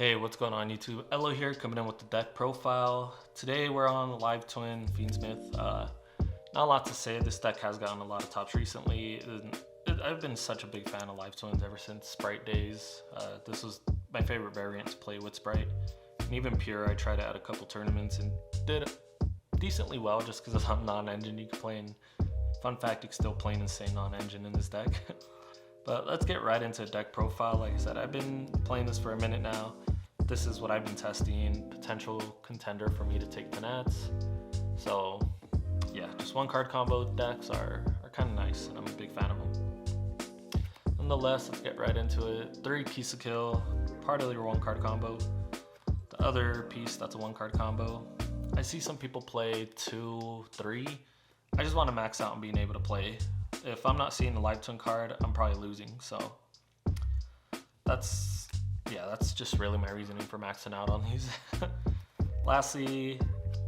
Hey, what's going on YouTube? Elo here, coming in with the deck profile. Today we're on live twin Fiendsmith. Not a lot to say. This deck has gotten a lot of tops recently. I've been such a big fan of live twins ever since Sprite days. This was my favorite variant to play with Sprite. And even pure, I tried it at a couple tournaments and did decently well just because I'm non-engine. You can play in, fun fact, you can still play insane non-engine in this deck. But let's get right into deck profile. Like I said, I've been playing this for a minute now. This is what I've been testing, potential contender for me to take the nets. So yeah, just one card combo decks are kind of nice and I'm a big fan of them. Nonetheless, let's get right into it. 3 piece of kill, part of your 1 card combo. The other piece, that's a 1 card combo. I see some people play 2, 3. I just want to max out on being able to play. If I'm not seeing the live twin card, I'm probably losing. So that's just really my reasoning for maxing out on these. Lastly,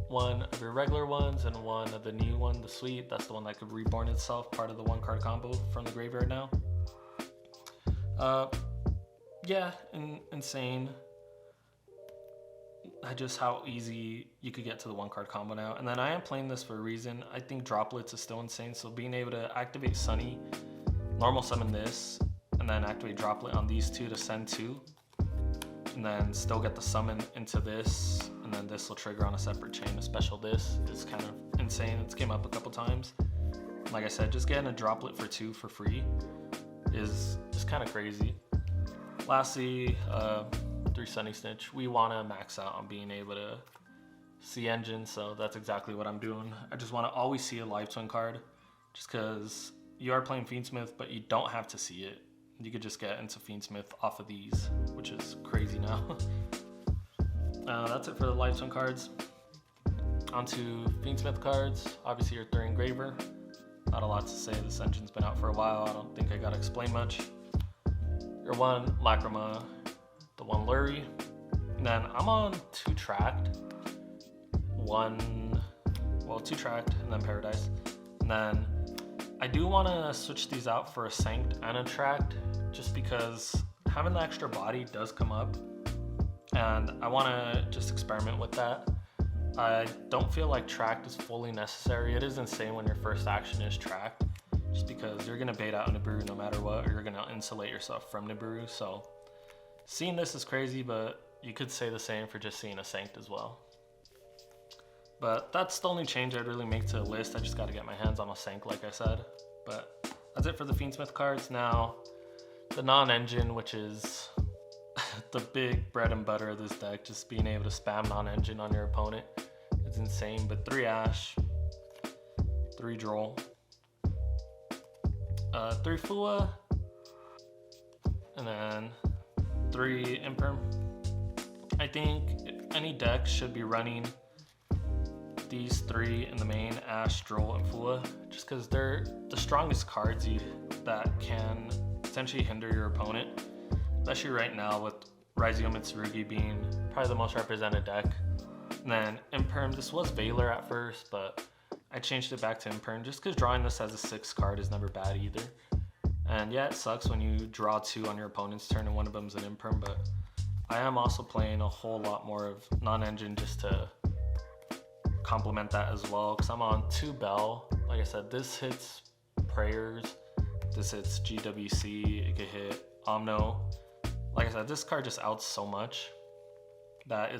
1 of your regular ones and 1 of the new one, the sweet. That's the one that could reborn itself, part of the 1 card combo from the graveyard now. Yeah, insane. Just how easy you could get to the 1 card combo now. And then I am playing this for a reason. I think droplets is still insane. So being able to activate Sunny, normal summon this, and then activate droplet on these 2 to send 2. And then still get the summon into this, and then this will trigger on a separate chain. A special this is kind of insane. It's came up a couple times. Like I said, just getting a droplet for 2 for free is kind of crazy. Lastly, 3 Sunny Snitch. We want to max out on being able to see engine, so that's exactly what I'm doing. I just want to always see a live twin card, just because you are playing Fiendsmith, but you don't have to see it. You could just get into Fiendsmith off of these, which is crazy now. That's it for the live twin cards. Onto Fiendsmith cards. Obviously your 3 engraver. Not a lot to say. This engine's been out for a while. I don't think I gotta explain much. Your 1 Lacrima, the 1 Lurie. And then I'm on 2 tracked. 2 tracked and then Paradise. And then I do want to switch these out for a Sanct and a tracked, just because having the extra body does come up and I want to just experiment with that. I don't feel like tracked is fully necessary. It is insane when your first action is tracked, just because you're going to bait out Nibiru no matter what, or you're going to insulate yourself from Nibiru. So seeing this is crazy, but you could say the same for just seeing a Sanct as well. But that's the only change I'd really make to the list. I just got to get my hands on a Sanct, like I said. But that's it for the Fiendsmith cards. Now, the non-engine, which is the big bread and butter of this deck, just being able to spam non-engine on your opponent. It's insane. But 3 Ash, 3 Droll, 3 Fua, and then 3 Imperm. I think any deck should be running these 3 in the main, Ash, Droll, and Fua, just because they're the strongest cards that can potentially hinder your opponent, especially right now with Raizio Mitsurugi being probably the most represented deck. And then Imperm, this was Valor at first, but I changed it back to Imperm just because drawing this as a 6th card is never bad either. And yeah, it sucks when you draw 2 on your opponent's turn and one of them's an Imperm, but I am also playing a whole lot more of non-engine just to complement that as well, because I'm on 2 Bell. Like I said, this hits Prayers, this hits GWC, it could hit Omno. Like I said, this card just outs so much that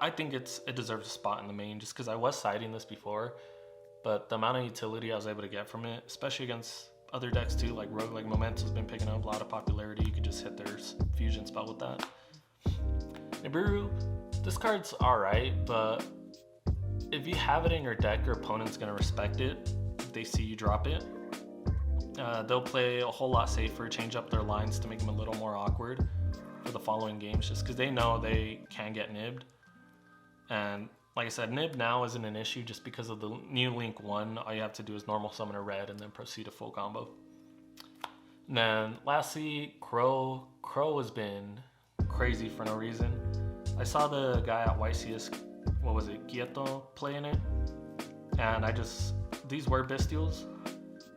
I think it deserves a spot in the main, just because I was siding this before, but the amount of utility I was able to get from it, especially against other decks too, like Rogue, like Momento's been picking up a lot of popularity. You could just hit their fusion spell with that. Nibiru, this card's alright, but if you have it in your deck, your opponent's going to respect it. If they see you drop it, they'll play a whole lot safer, change up their lines to make them a little more awkward for the following games, just because they know they can get nibbed. And like I said, nib now isn't an issue just because of the new Link 1. All you have to do is normal summon a red and then proceed to full combo. And then lastly, Crow. Crow has been crazy for no reason. I saw the guy at YCS, what was it, Quieto, playing it, and these were Bestials.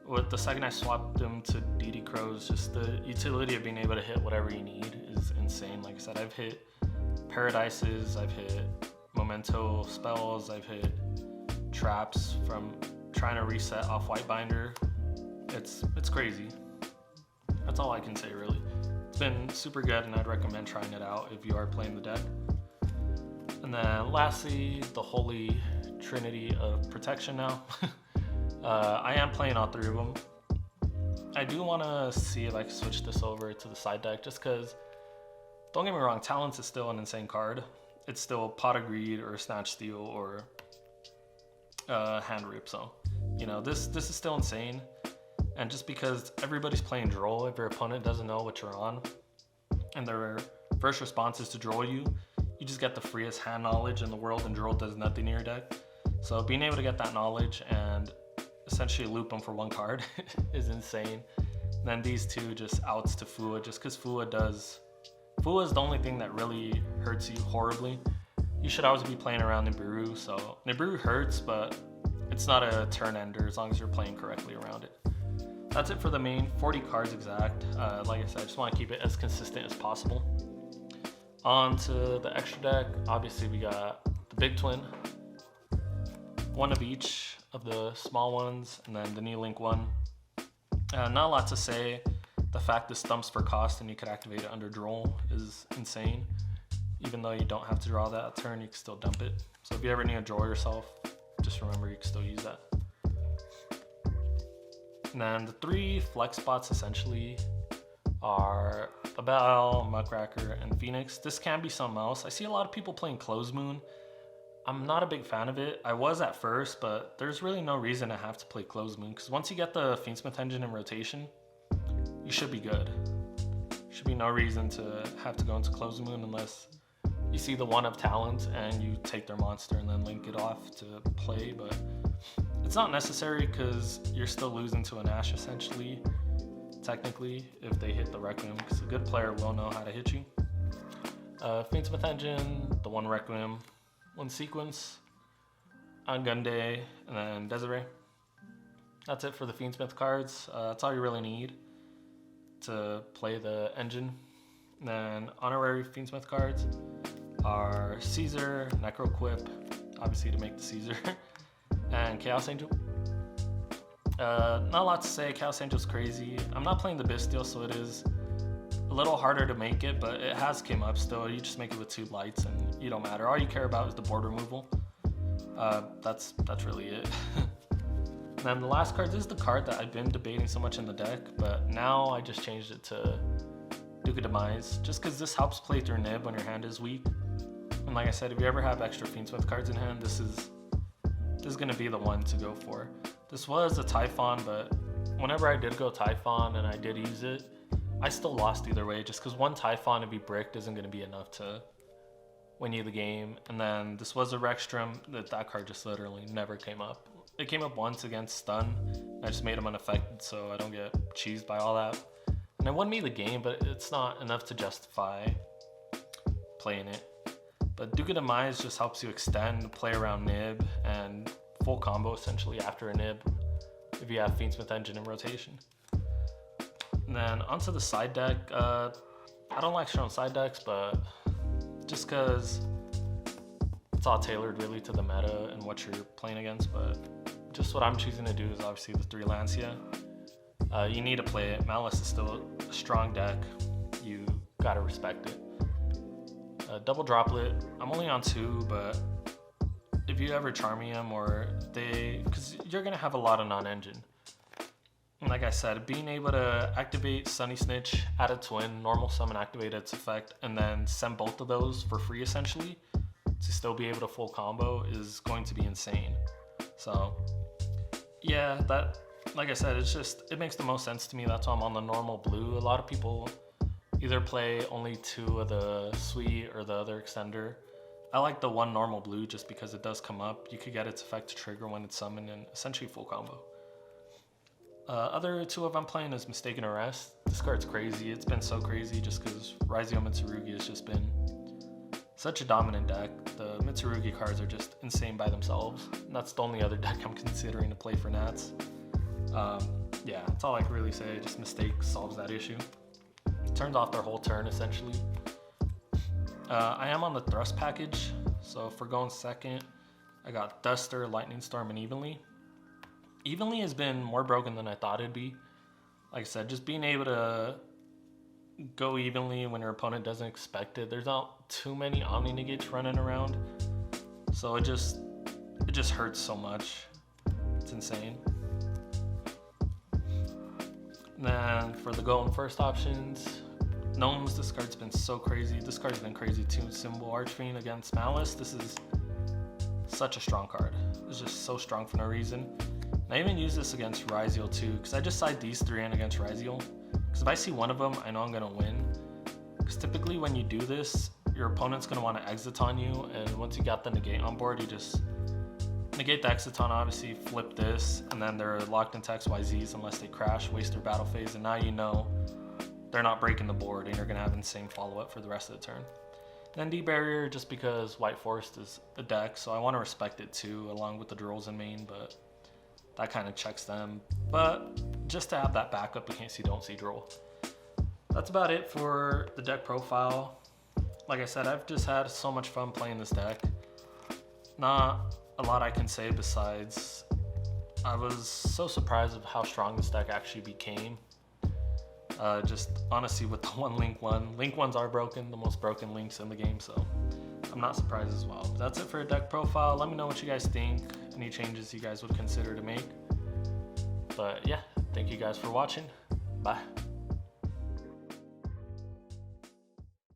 With the second I swapped them to DD Crows, just the utility of being able to hit whatever you need is insane. Like I said, I've hit Paradises, I've hit Memento spells, I've hit traps from trying to reset off White Binder. It's crazy. That's all I can say really. It's been super good and I'd recommend trying it out if you are playing the deck. And then lastly, the holy trinity of protection now. I am playing all three of them. I do want to see if I can switch this over to the side deck just because, don't get me wrong, Talents is still an insane card. It's still Pot of Greed or Snatch Steal or Hand Rip, so you know this is still insane. And just because everybody's playing Droll, if your opponent doesn't know what you're on and their first response is to Droll you just get the freest hand knowledge in the world and Droll does nothing in your deck. So being able to get that knowledge and essentially loop them for one card is insane. And then these two just outs to Fua, just because Fua is the only thing that really hurts you horribly. You should always be playing around Nibiru, so Nibiru hurts, but it's not a turn ender as long as you're playing correctly around it. That's it for the main, 40 cards exact. Like I said, I just want to keep it as consistent as possible. On to the extra deck, obviously we got the big twin, one of each of the small ones, and then the new link one. Not a lot to say. The fact this dumps for cost and you could activate it under Droll is insane. Even though you don't have to draw that turn, you can still dump it. So if you ever need to draw yourself, just remember you can still use that. And then the three flex spots essentially are Abel, Muckracker, and Phoenix. This can be something else. I see a lot of people playing Close Moon. I'm not a big fan of it. I was at first, but there's really no reason to have to play Close Moon because once you get the Fiendsmith engine in rotation, you should be good. There should be no reason to have to go into Close Moon unless you see the one of Talent and you take their monster and then link it off to play, but it's not necessary because you're still losing to an Ash essentially, technically, if they hit the Requiem, because a good player will know how to hit you. Fiendsmith engine, the one Requiem, one sequence, Angunde, and then Desiree. That's it for the Fiendsmith cards. That's all you really need to play the engine. And then honorary Fiendsmith cards are Caesar, Necroquip, obviously to make the Caesar, and Chaos Angel. Not a lot to say. Chaos Angel's crazy. I'm not playing the Bastille, so it is a little harder to make it, but it has came up still. You just make it with 2 lights and you don't matter. All you care about is the board removal. That's really it. And then the last card, this is the card that I've been debating so much in the deck, but now I just changed it to Duke of Demise, just because this helps play through Nib when your hand is weak. And like I said, if you ever have extra Fiendsmith cards in hand, this is going to be the one to go for. This was a Typhon, but whenever I did go Typhon and I did use it, I still lost either way, just because one Typhon, if you bricked, isn't going to be enough to win you the game. And then this was a Rexstrom, that card just literally never came up. It came up once against Stun, I just made him unaffected so I don't get cheesed by all that. And it won me the game, but it's not enough to justify playing it. But Duke of Demise just helps you extend, play around Nib, and full combo essentially after a Nib if you have Fiendsmith engine in rotation. And then onto the side deck. I don't like showing side decks, but just because it's all tailored really to the meta and what you're playing against. But just what I'm choosing to do is obviously the 3 Lancia. You need to play it. Malice is still a strong deck. You gotta respect it. Double Droplet. I'm only on 2, but if you ever Charmium or because you're gonna have a lot of non-engine. And like I said, being able to activate Sunny Snitch, add a twin, normal summon, activate its effect, and then send both of those for free essentially to still be able to full combo is going to be insane. So yeah, that, like I said, it makes the most sense to me. That's why I'm on the normal blue. A lot of people either play only 2 of the sweet or the other extender. I like the 1 normal blue just because it does come up. You could get its effect to trigger when it's summoned and essentially full combo. Other 2 of I'm playing is Mistaken Arrest. This card's crazy. It's been so crazy just because Raizio Mitsurugi has just been such a dominant deck. The Mitsurugi cards are just insane by themselves. And that's the only other deck I'm considering to play for Nats. Yeah, that's all I can really say. Just Mistake solves that issue. It turns off their whole turn essentially. I am on the thrust package, so for going second, I got Duster, Lightning Storm, and Evenly. Evenly has been more broken than I thought it'd be. Like I said, just being able to go evenly when your opponent doesn't expect it. There's not too many Omni Negates running around, so it just hurts so much. It's insane. And then for the go and first options, Gnomes, this card's been so crazy. This card's been crazy too. Symbol Archfiend against Malice. This is such a strong card. It's just so strong for no reason. And I even use this against Ryziel too, because I just side these three in against Ryziel. Because if I see one of them, I know I'm gonna win. Because typically when you do this, your opponent's gonna want to Exiton you, and once you got the negate on board, you just negate the Exiton, obviously flip this, and then they're locked into XYZs unless they crash, waste their battle phase, and now you know they're not breaking the board, and you're gonna have insane follow-up for the rest of the turn. Then D-Barrier, just because White Forest is a deck, so I want to respect it too, along with the Drolls in main, but that kind of checks them. But just to have that backup in case you don't see Droll. That's about it for the deck profile. Like I said, I've just had so much fun playing this deck. Not a lot I can say besides I was so surprised of how strong this deck actually became. Just honestly with the Link 1. Link 1s are broken, the most broken links in the game, so I'm not surprised as well. But that's it for a deck profile. Let me know what you guys think, any changes you guys would consider to make. But yeah, thank you guys for watching. Bye.